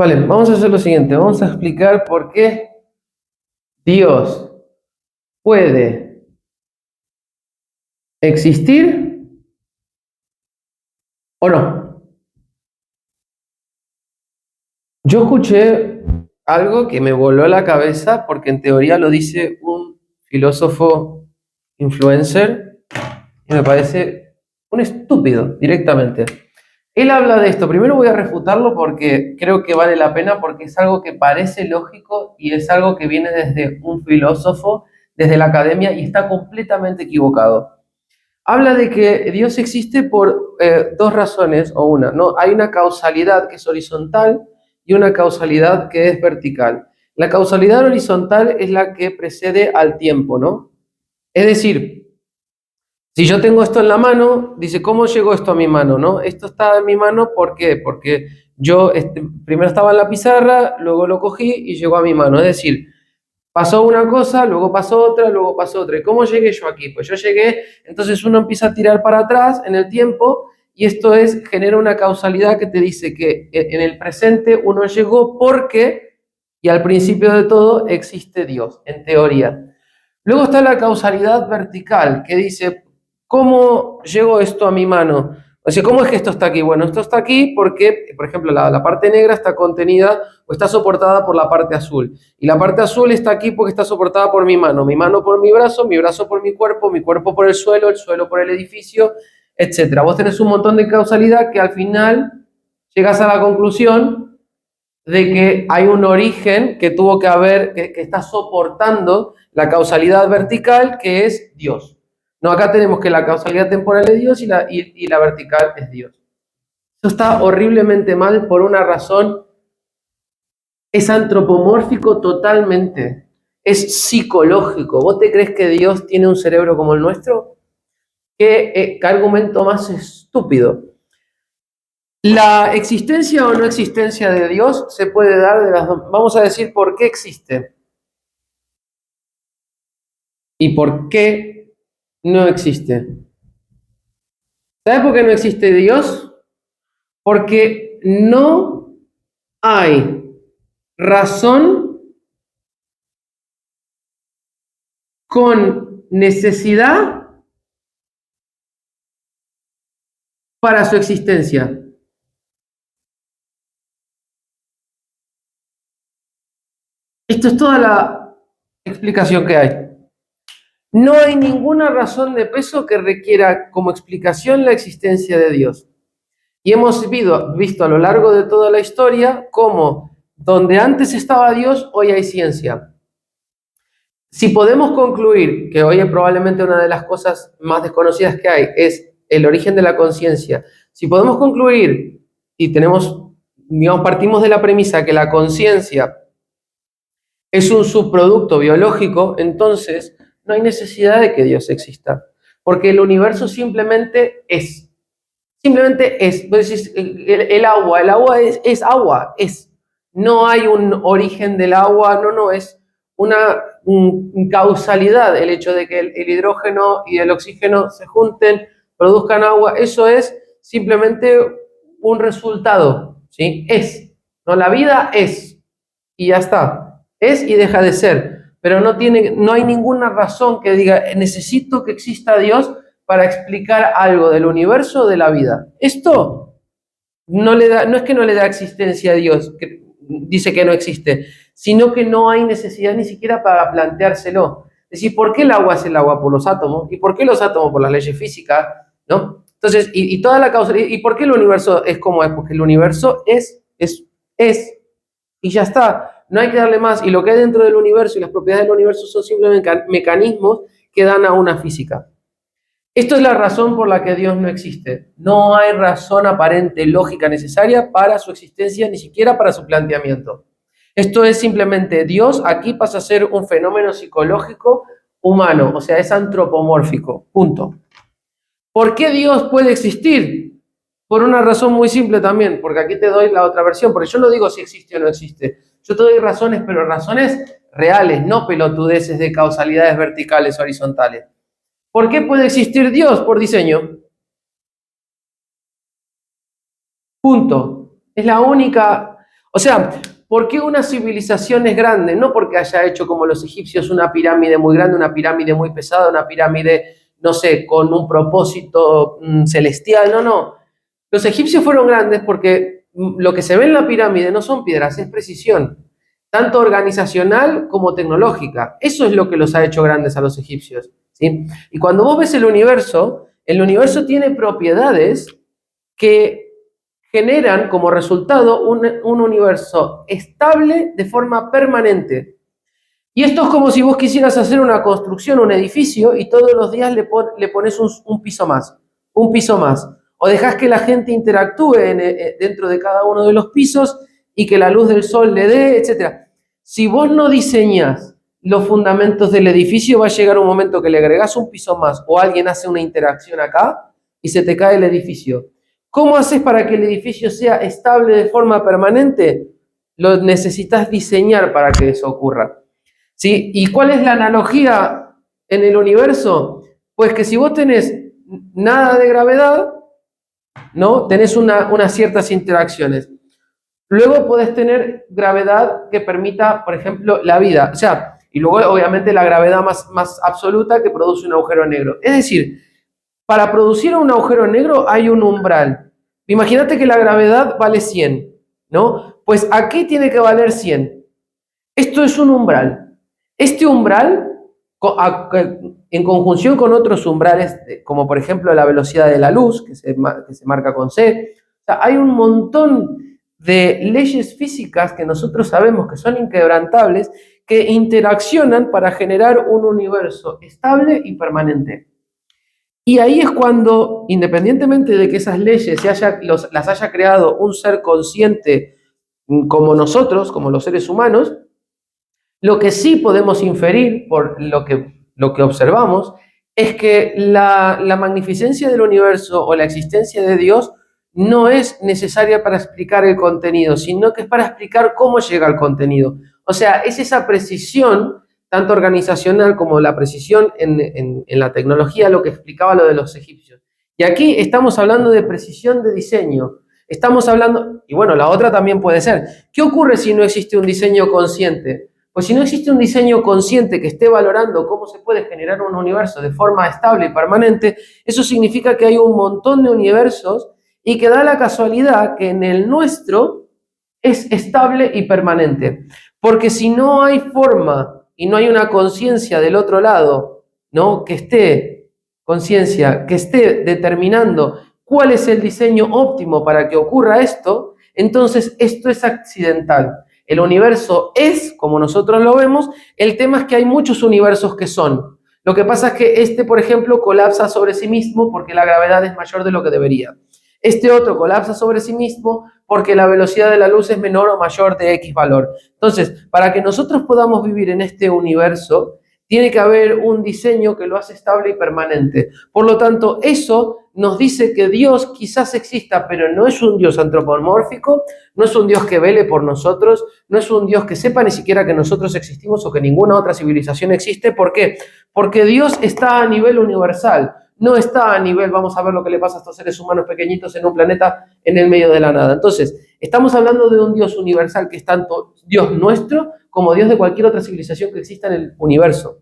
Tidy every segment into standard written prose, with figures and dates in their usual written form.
Vale, vamos a hacer lo siguiente. Vamos a explicar por qué Dios puede existir o no. Yo escuché algo que me voló la cabeza porque en teoría lo dice un filósofo influencer y me parece un estúpido directamente. Él habla de esto. Primero voy a refutarlo porque creo que vale la pena, porque es algo que parece lógico y es algo que viene desde un filósofo, desde la academia, y está completamente equivocado. Habla de que Dios existe por dos razones o una, ¿no? Hay una causalidad que es horizontal y una causalidad que es vertical. La causalidad horizontal es la que precede al tiempo, ¿no? Es decir, si yo tengo esto en la mano, dice, ¿cómo llegó esto a mi mano? ¿No? Esto está en mi mano, ¿por qué? Porque yo primero estaba en la pizarra, luego lo cogí y llegó a mi mano. Es decir, pasó una cosa, luego pasó otra, luego pasó otra. ¿Y cómo llegué yo aquí? Pues yo llegué, entonces uno empieza a tirar para atrás en el tiempo y esto genera una causalidad que te dice que en el presente uno llegó porque, y al principio de todo, existe Dios, en teoría. Luego está la causalidad vertical, que dice, ¿cómo llegó esto a mi mano? O sea, ¿cómo es que esto está aquí? Bueno, esto está aquí porque, por ejemplo, la parte negra está contenida o está soportada por la parte azul. Y la parte azul está aquí porque está soportada por mi mano por mi brazo por mi cuerpo por el suelo por el edificio, etc. Vos tenés un montón de causalidad que al final llegas a la conclusión de que hay un origen que tuvo que haber, que está soportando la causalidad vertical, que es Dios. No, acá tenemos que la causalidad temporal es Dios y la vertical es Dios. Eso está horriblemente mal por una razón. Es antropomórfico totalmente. Es psicológico. ¿Vos te crees que Dios tiene un cerebro como el nuestro? ¿Qué argumento más estúpido? La existencia o no existencia de Dios se puede dar de las dos. Vamos a decir por qué existe y por qué no existe. ¿Sabes por qué no existe Dios? Porque no hay razón con necesidad para su existencia. Esto es toda la explicación que hay. No hay ninguna razón de peso que requiera como explicación la existencia de Dios. Y hemos visto a lo largo de toda la historia cómo donde antes estaba Dios, hoy hay ciencia. Si podemos concluir que hoy probablemente una de las cosas más desconocidas que hay es el origen de la conciencia, si podemos concluir y digamos, partimos de la premisa que la conciencia es un subproducto biológico, entonces no hay necesidad de que Dios exista, porque el universo simplemente es. Simplemente es. Vos decís, el agua es agua, es. No hay un origen del agua, no, es una causalidad el hecho de que el hidrógeno y el oxígeno se junten, produzcan agua, eso es simplemente un resultado, ¿sí? Es. ¿No? La vida es y ya está. Es y deja de ser. Pero no hay ninguna razón que diga, necesito que exista Dios para explicar algo del universo o de la vida. Esto no es que no le da existencia a Dios, que dice que no existe, sino que no hay necesidad ni siquiera para planteárselo. Es decir, ¿por qué el agua es el agua? Por los átomos. ¿Y por qué los átomos? Por las leyes físicas, ¿no? Entonces, y toda la causa, ¿y por qué el universo es como es? Porque el universo es, y ya está. No hay que darle más. Y lo que hay dentro del universo y las propiedades del universo son simplemente mecanismos que dan a una física. Esto es la razón por la que Dios no existe. No hay razón aparente, lógica, necesaria para su existencia, ni siquiera para su planteamiento. Esto es simplemente Dios aquí pasa a ser un fenómeno psicológico humano, o sea, es antropomórfico. Punto. ¿Por qué Dios puede existir? Por una razón muy simple también, porque aquí te doy la otra versión, porque yo no digo si existe o no existe. Yo te doy razones, pero razones reales, no pelotudeces de causalidades verticales o horizontales. ¿Por qué puede existir Dios? Por diseño. Punto. Es la única. O sea, ¿por qué una civilización es grande? No porque haya hecho como los egipcios una pirámide muy grande, una pirámide muy pesada, una pirámide, no sé, con un propósito celestial, no. Los egipcios fueron grandes porque lo que se ve en la pirámide no son piedras, es precisión, tanto organizacional como tecnológica. Eso es lo que los ha hecho grandes a los egipcios, ¿sí? Y cuando vos ves el universo tiene propiedades que generan como resultado un universo estable de forma permanente. Y esto es como si vos quisieras hacer una construcción, un edificio, y todos los días le pones un piso más, un piso más. O dejás que la gente interactúe dentro de cada uno de los pisos y que la luz del sol le dé, etc. Si vos no diseñás los fundamentos del edificio, va a llegar un momento que le agregás un piso más o alguien hace una interacción acá y se te cae el edificio. ¿Cómo haces para que el edificio sea estable de forma permanente? Lo necesitas diseñar para que eso ocurra. ¿Sí? ¿Y cuál es la analogía en el universo? Pues que si vos tenés nada de gravedad, ¿no? Tenés unas ciertas interacciones. Luego podés tener gravedad que permita, por ejemplo, la vida. O sea, y luego obviamente la gravedad más absoluta que produce un agujero negro. Es decir, para producir un agujero negro hay un umbral. Imagínate que la gravedad vale 100, ¿no? Pues aquí tiene que valer 100. Esto es un umbral. Este umbral, en conjunción con otros umbrales, como por ejemplo la velocidad de la luz, que se marca con C, o sea, hay un montón de leyes físicas que nosotros sabemos que son inquebrantables, que interaccionan para generar un universo estable y permanente. Y ahí es cuando, independientemente de que esas leyes las haya creado un ser consciente como nosotros, como los seres humanos, lo que sí podemos inferir por lo que observamos es que la magnificencia del universo o la existencia de Dios no es necesaria para explicar el contenido, sino que es para explicar cómo llega al contenido. O sea, es esa precisión, tanto organizacional como la precisión en la tecnología, lo que explicaba lo de los egipcios. Y aquí estamos hablando de precisión de diseño. Estamos hablando, y bueno, la otra también puede ser, ¿qué ocurre si no existe un diseño consciente? Pues si no existe un diseño consciente que esté valorando cómo se puede generar un universo de forma estable y permanente, eso significa que hay un montón de universos y que da la casualidad que en el nuestro es estable y permanente. Porque si no hay forma y no hay una conciencia del otro lado, ¿no? Que esté determinando cuál es el diseño óptimo para que ocurra esto, entonces esto es accidental. El universo es como nosotros lo vemos, el tema es que hay muchos universos que son. Lo que pasa es que por ejemplo, colapsa sobre sí mismo porque la gravedad es mayor de lo que debería. Este otro colapsa sobre sí mismo porque la velocidad de la luz es menor o mayor de X valor. Entonces, para que nosotros podamos vivir en este universo, tiene que haber un diseño que lo hace estable y permanente. Por lo tanto, eso nos dice que Dios quizás exista, pero no es un Dios antropomórfico, no es un Dios que vele por nosotros, no es un Dios que sepa ni siquiera que nosotros existimos o que ninguna otra civilización existe. ¿Por qué? Porque Dios está a nivel universal, no está a nivel, vamos a ver lo que le pasa a estos seres humanos pequeñitos en un planeta en el medio de la nada. Entonces, estamos hablando de un Dios universal que es tanto Dios nuestro como Dios de cualquier otra civilización que exista en el universo.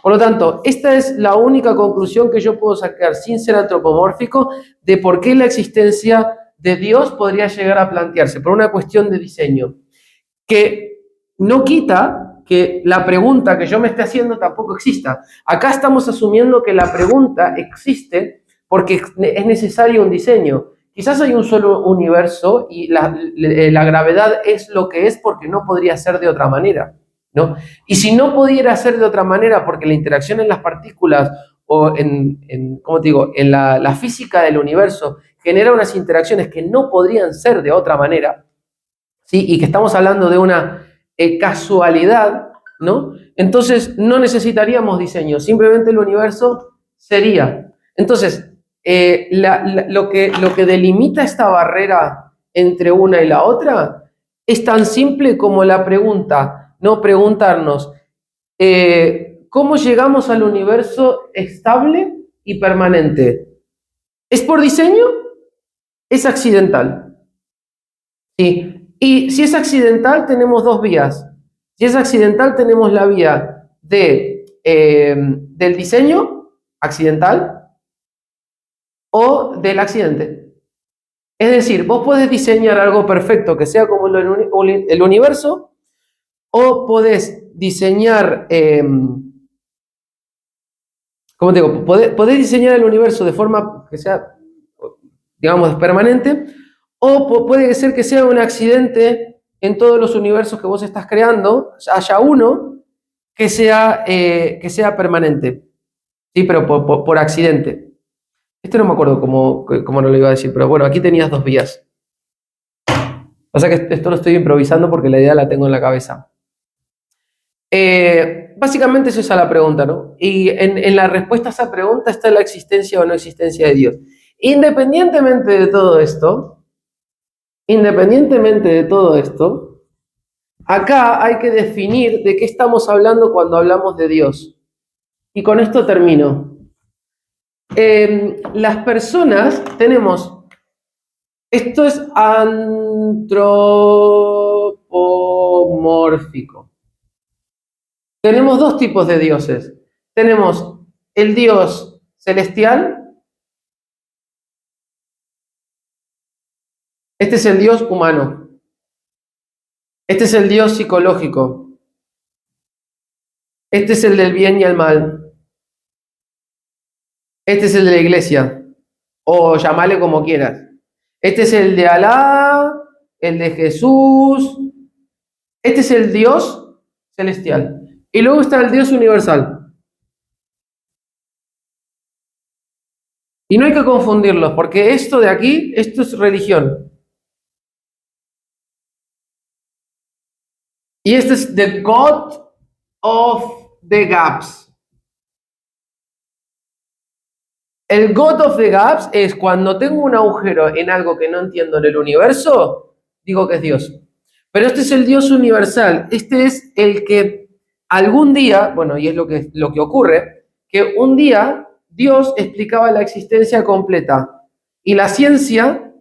Por lo tanto, esta es la única conclusión que yo puedo sacar sin ser antropomórfico de por qué la existencia de Dios podría llegar a plantearse, por una cuestión de diseño, que no quita que la pregunta que yo me esté haciendo tampoco exista. Acá estamos asumiendo que la pregunta existe porque es necesario un diseño. Quizás hay un solo universo y la gravedad es lo que es porque no podría ser de otra manera, ¿no? Y si no pudiera ser de otra manera porque la interacción en las partículas o ¿cómo te digo?, en la física del universo genera unas interacciones que no podrían ser de otra manera, ¿sí? Y que estamos hablando de una casualidad, ¿no? Entonces no necesitaríamos diseño, simplemente el universo sería. Entonces, lo que delimita esta barrera entre una y la otra es tan simple como la pregunta, no preguntarnos, ¿cómo llegamos al universo estable y permanente? ¿Es por diseño? ¿Es accidental? Sí. Y si es accidental, tenemos dos vías. Si es accidental, tenemos la vía del diseño accidental o del accidente. Es decir, vos podés diseñar algo perfecto que sea como el universo, o podés diseñar, ¿cómo te digo? Podés diseñar el universo de forma que sea, digamos, permanente, o puede ser que sea un accidente en todos los universos que vos estás creando, haya uno que sea permanente, ¿sí? Pero por accidente. Esto no me acuerdo cómo no lo iba a decir, pero bueno, aquí tenías dos vías. O sea que esto lo estoy improvisando porque la idea la tengo en la cabeza. Básicamente es esa la pregunta, ¿no? Y en la respuesta a esa pregunta está la existencia o no existencia de Dios. Independientemente de todo esto, acá hay que definir de qué estamos hablando cuando hablamos de Dios. Y con esto termino. Las personas tenemos, esto es antropomórfico. Tenemos dos tipos de dioses. Tenemos el Dios celestial. Este es el Dios humano. Este es el Dios psicológico. Este es el del bien y el mal. Este es el de la iglesia. O llamale como quieras. Este es el de Alá, el de Jesús. Este es el Dios celestial. Y luego está el Dios universal. Y no hay que confundirlos, porque esto de aquí, esto es religión. Y este es the God of the Gaps. El God of the Gaps es cuando tengo un agujero en algo que no entiendo en el universo, digo que es Dios. Pero este es el Dios universal. Este es el que algún día, bueno, y es lo que ocurre, que un día Dios explicaba la existencia completa. Y la ciencia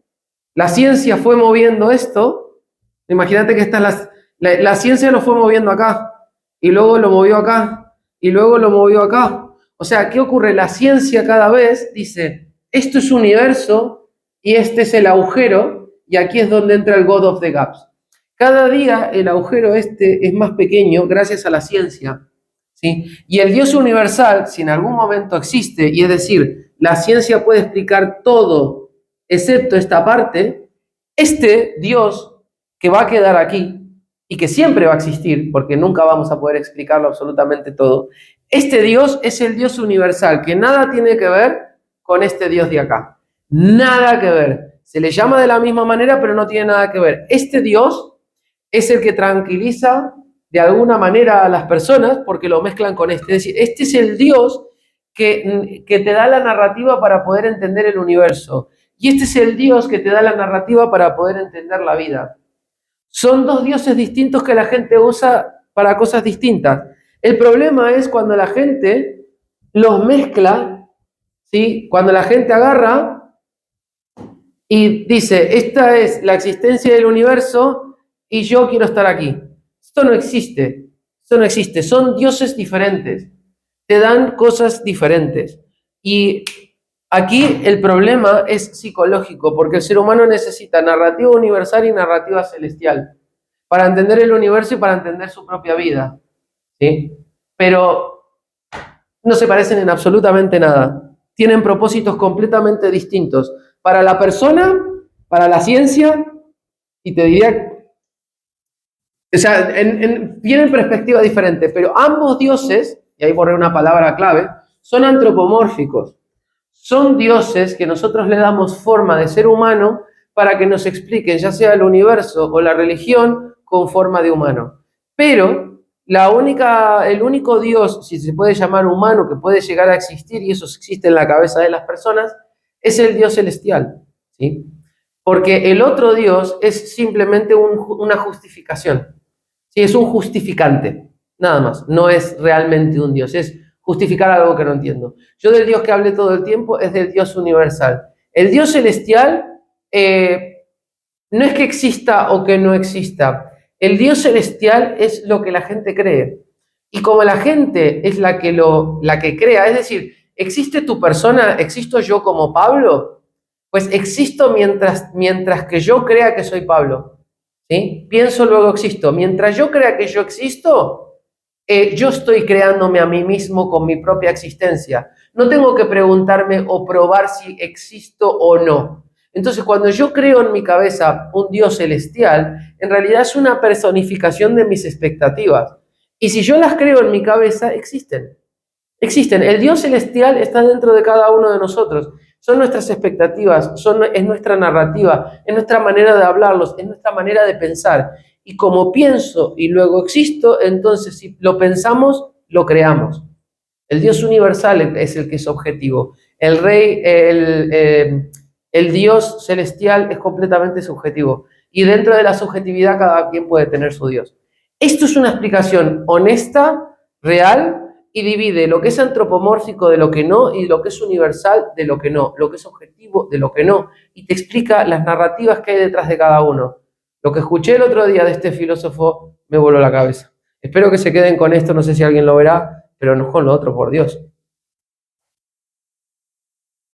fue moviendo esto. Imagínate que la ciencia lo fue moviendo acá, y luego lo movió acá, y luego lo movió acá. O sea, ¿qué ocurre? La ciencia cada vez dice, esto es universo, y este es el agujero, y aquí es donde entra el God of the Gaps. Cada día el agujero este es más pequeño gracias a la ciencia, ¿sí? Y el Dios universal, si en algún momento existe, y es decir, la ciencia puede explicar todo, excepto esta parte, este Dios que va a quedar aquí y que siempre va a existir, porque nunca vamos a poder explicarlo absolutamente todo, este Dios es el Dios universal, que nada tiene que ver con este Dios de acá. Nada que ver. Se le llama de la misma manera, pero no tiene nada que ver. Este Dios es el que tranquiliza de alguna manera a las personas porque lo mezclan con este. Es decir, este es el Dios que te da la narrativa para poder entender el universo. Y este es el Dios que te da la narrativa para poder entender la vida. Son dos dioses distintos que la gente usa para cosas distintas. El problema es cuando la gente los mezcla, ¿sí? Cuando la gente agarra y dice, esta es la existencia del universo y yo quiero estar aquí. Esto no existe, son dioses diferentes, te dan cosas diferentes. Y aquí el problema es psicológico, porque el ser humano necesita narrativa universal y narrativa celestial para entender el universo y para entender su propia vida, ¿sí? Pero no se parecen en absolutamente nada. Tienen propósitos completamente distintos para la persona, para la ciencia, y te diría, o sea, tienen perspectiva diferente, pero ambos dioses, y ahí borré una palabra clave, son antropomórficos. Son dioses que nosotros le damos forma de ser humano para que nos expliquen, ya sea el universo o la religión, con forma de humano. Pero el único Dios, si se puede llamar humano, que puede llegar a existir, y eso existe en la cabeza de las personas, es el Dios celestial, ¿sí? Porque el otro Dios es simplemente una justificación, ¿sí? Es un justificante, nada más. No es realmente un Dios, es justificar algo que no entiendo. Yo del Dios que hablé todo el tiempo es del Dios universal. El Dios celestial no es que exista o que no exista. El Dios celestial es lo que la gente cree. Y como la gente es la que crea, es decir, ¿existe tu persona? ¿Existo yo como Pablo? Pues existo mientras que yo crea que soy Pablo. ¿Sí? Pienso, luego existo. Mientras yo crea que yo existo, yo estoy creándome a mí mismo con mi propia existencia. No tengo que preguntarme o probar si existo o no. Entonces, cuando yo creo en mi cabeza un Dios celestial, en realidad es una personificación de mis expectativas. Y si yo las creo en mi cabeza, existen. Existen. El Dios celestial está dentro de cada uno de nosotros. Son nuestras expectativas, es nuestra narrativa, es nuestra manera de hablarlos, es nuestra manera de pensar. Y como pienso y luego existo, entonces si lo pensamos, lo creamos. El Dios universal es el que es objetivo. El Rey, el Dios celestial es completamente subjetivo. Y dentro de la subjetividad cada quien puede tener su Dios. Esto es una explicación honesta, real, y divide lo que es antropomórfico de lo que no y lo que es universal de lo que no, lo que es objetivo de lo que no, y te explica las narrativas que hay detrás de cada uno. Lo que escuché el otro día de este filósofo me voló la cabeza. Espero que se queden con esto, no sé si alguien lo verá, pero no con lo otro, por Dios.